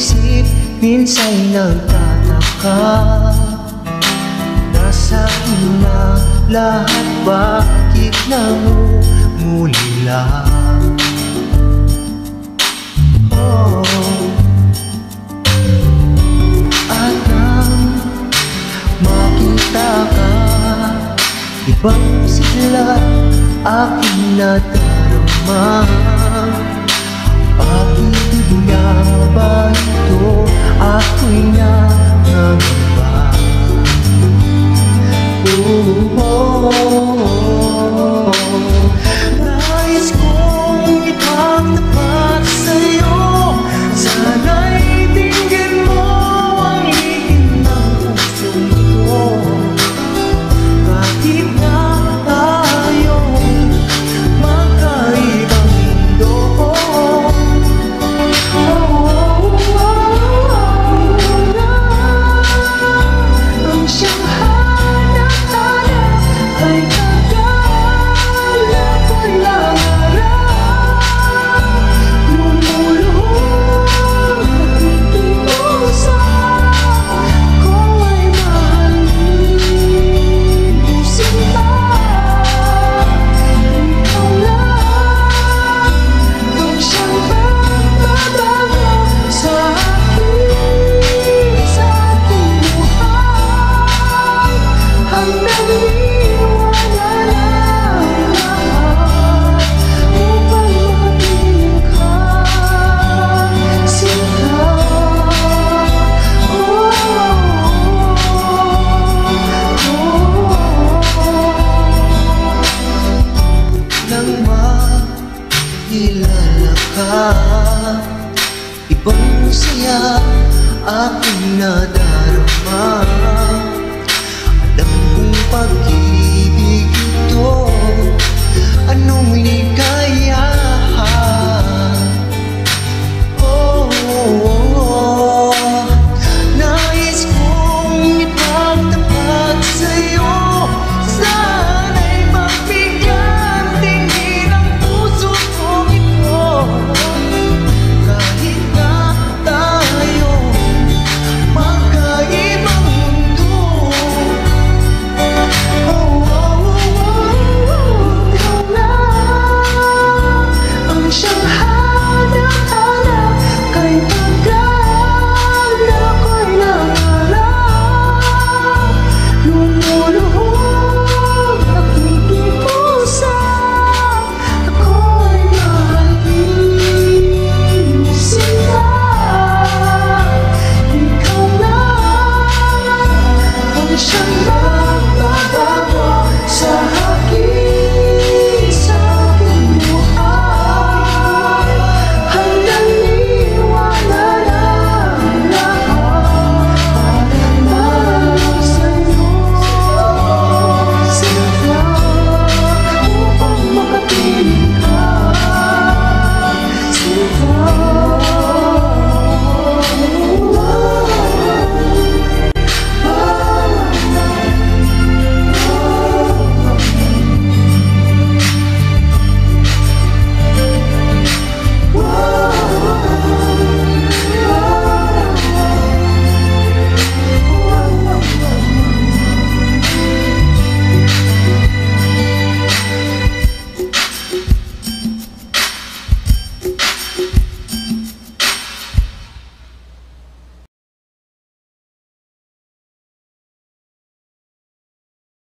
isip minsan'y nagtataka, nasaan na lahat, bakit nangungulila? Oh, at nang makita ka, ibang sigla aking nadarama. Pag-ibig nga ba ito? Ako'y nangangamba. Nais kong ipagtapat sa'yo, sana'y tingin mo ang lihim ng pusong ito. Kahit na tayong magkaibang mundo, ang siyang hanap-hanap ay kagalap ko'y langarap. Lumuluhog at aking puso ko ay mahalin. Sinta, ikaw lang ang siyang pagbabago sa aking buhay. Hanggang iwala lang lahat upang mapiling ka, sinta. Nang makilala ka, ibang saya aking nadarama. Alam kong pag